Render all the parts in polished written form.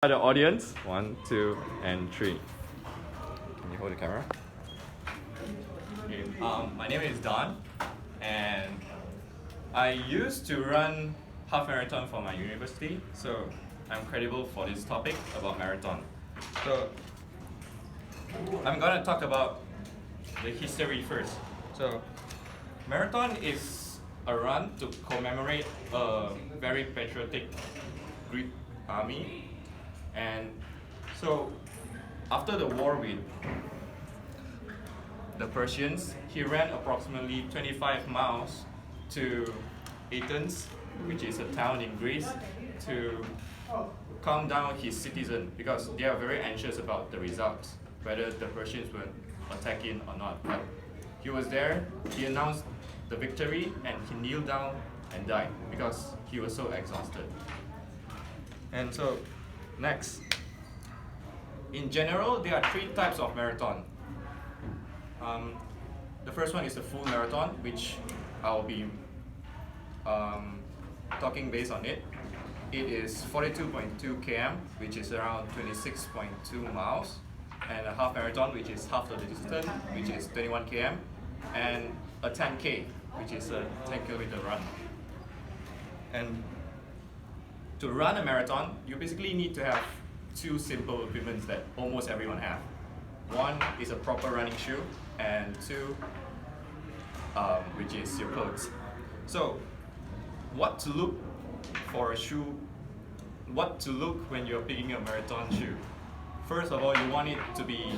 The audience, 1, 2, and 3. Can you hold the camera? Okay, my name is Don, and I used to run half marathon for my university, so I'm credible for this topic about marathon. So I'm gonna talk about the history first. So marathon is a run to commemorate a very patriotic Greek army. And so, after the war with the Persians, he ran approximately 25 miles to Athens, which is a town in Greece, to calm down his citizens because they are very anxious about the results, whether the Persians will attack in or not. But he was there, he announced the victory, and he kneeled down and died because he was so exhausted. And so, next, in general, there are 3 types of marathon. The first one is the full marathon, which I'll be talking based on it. It is 42.2 km, which is around 26.2 miles, and a half marathon, which is half the distance, which is 21 km, and a 10K, which is a 10 kilometer run. And to run a marathon, you basically need to have 2 simple equipments that almost everyone have. One is a proper running shoe, and 2, which is your clothes. So, what to look for a shoe? What to look when you're picking a marathon shoe? First of all, you want it to be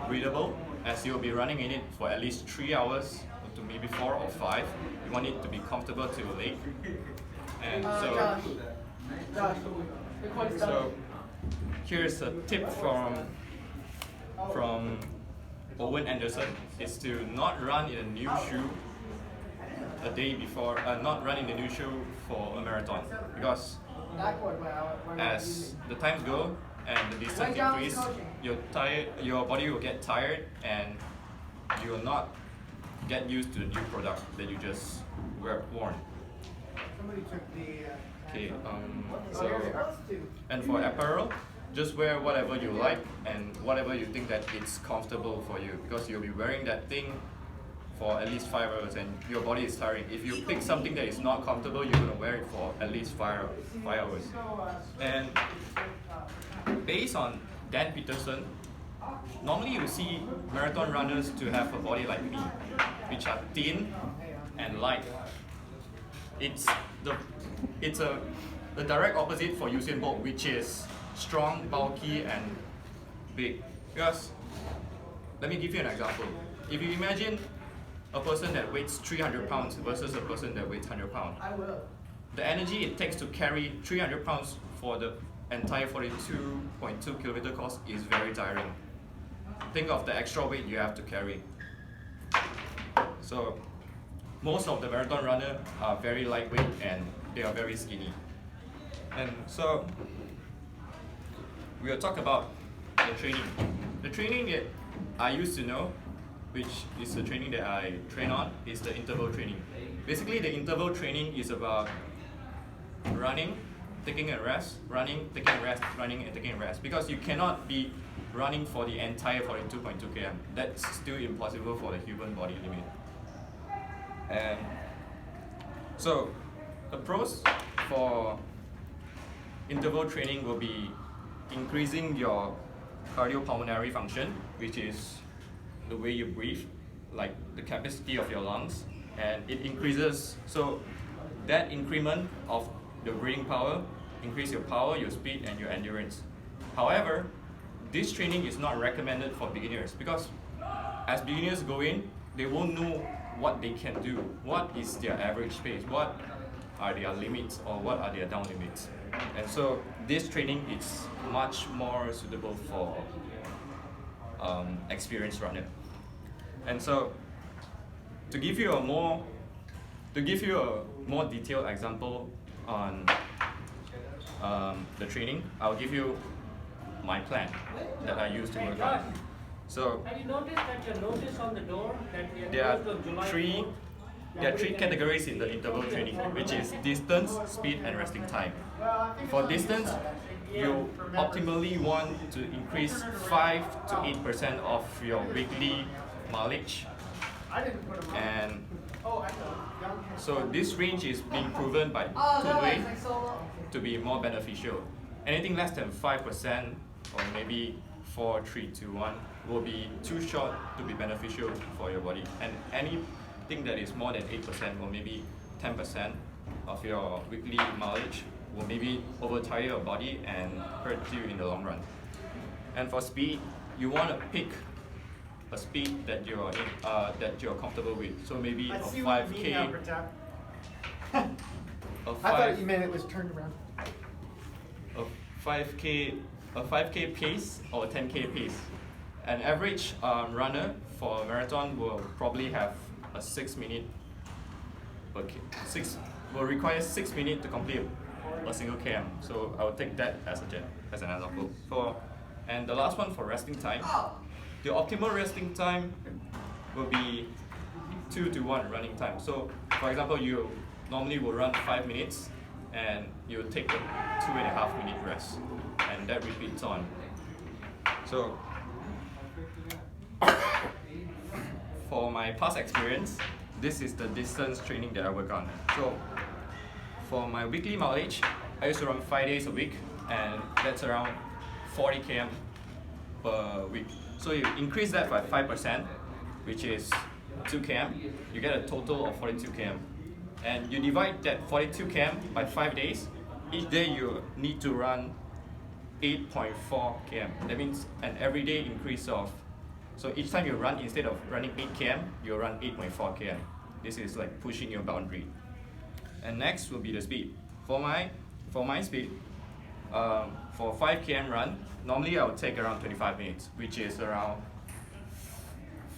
breathable, as you'll be running in it for at least 3 hours to maybe 4 or 5. You want it to be comfortable to your leg. And so here's a tip from Owen Anderson, is to not run in a new shoe a day before, not run in a new shoe for a marathon, because as the times go and the distance increase, your body will get tired and you will not get used to the new product that you just worn. Okay, and for apparel, just wear whatever you like and whatever you think that it's comfortable for you, because you'll be wearing that thing for at least 5 hours and your body is tiring. If you pick something that is not comfortable, you're going to wear it for at least 5 hours. And based on Dan Peterson, normally you see marathon runners to have a body like me, which are thin and light. It's the direct opposite for Usain Bolt, which is strong, bulky, and big. Because, let me give you an example. If you imagine a person that weighs 300 pounds versus a person that weighs 100 pounds, the energy it takes to carry 300 pounds for the entire 42.2 kilometer course is very tiring. Think of the extra weight you have to carry. So, most of the marathon runners are very lightweight and they are very skinny. And so, we'll talk about the training. The training that I used to know, which is the training that I train on, is the interval training. Basically, the interval training is about running, taking a rest, running, taking a rest, running, and taking a rest. Because you cannot be running for the entire 42.2 km. That's still impossible for the human body limit. And so, the pros for interval training will be increasing your cardiopulmonary function, which is the way you breathe, like the capacity of your lungs, and it increases. So that increment of your breathing power increase your power, your speed, and your endurance. However, this training is not recommended for beginners, because as beginners go in, they won't know what they can do, what is their average pace, what are their limits, or what are their down limits. And so this training is much more suitable for experienced runner. And so to give you a more detailed example on the training, I'll give you my plan that I used to work on. So have you noticed that your notice on the door that we there are closed on are July 4th? There are 3 categories in the interval training, which is distance, speed, and resting time. For distance, you optimally want to increase 5 to 8% of your weekly mileage. And so this range is being proven by Tunway to be more beneficial. Anything less than 5% or maybe 4, 3, 2, 1 will be too short to be beneficial for your body. And anything that is more than 8% or maybe 10% of your weekly mileage will maybe overtire your body and hurt you in the long run. And for speed, you want to pick a speed that you're comfortable with. So maybe a 5K. I thought you meant it was turned around. A 5K pace or a 10K pace. An average runner for a marathon will probably have a 6 minute. Will require 6 minutes to complete a single km. So I will take that as an example. And the last one for resting time. The optimal resting time will be 2 to 1 running time. So for example, you normally will run 5 minutes and you take a 2.5 minute rest, and that repeats on. So for my past experience, this is the distance training that I work on. So for my weekly mileage, I used to run 5 days a week, and that's around 40 km per week. So you increase that by 5%, which is 2 km, you get a total of 42 km. And you divide that 42 km by 5 days. Each day you need to run 8.4 km. That means an everyday increase of, so each time you run, instead of running 8 km, you run 8.4 km. This is like pushing your boundary. And next will be the speed. For my speed, for 5 km run, normally I would take around 25 minutes, which is around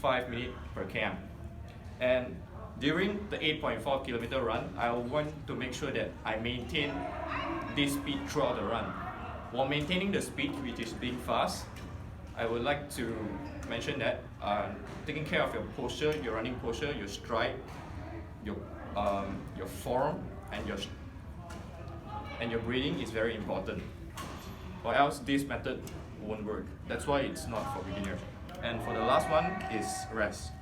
5 minutes per km. And during the 8.4 kilometer run, I want to make sure that I maintain this speed throughout the run. While maintaining the speed, which is being fast, I would like to mention that taking care of your posture, your running posture, your stride, your form, and your breathing is very important. Or else this method won't work. That's why it's not for beginners. And for the last one is rest.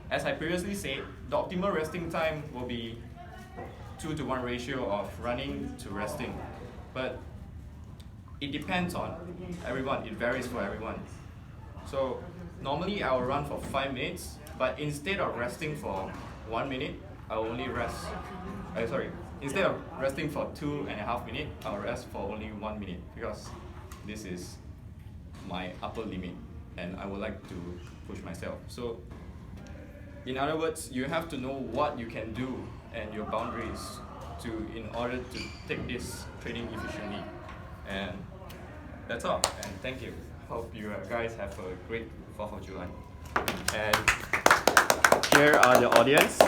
As I previously said, the optimal resting time will be 2 to 1 ratio of running to resting. But it depends on everyone, it varies for everyone. So normally I will run for 5 minutes, but instead of resting for 1 minute, I will only rest, instead of resting for 2.5 minutes, I'll rest for only 1 minute, because this is my upper limit and I would like to push myself. So in other words, you have to know what you can do and your boundaries in order to take this training efficiently. And that's all, and thank you. Hope you guys have a great 4th of July. And here are the audience.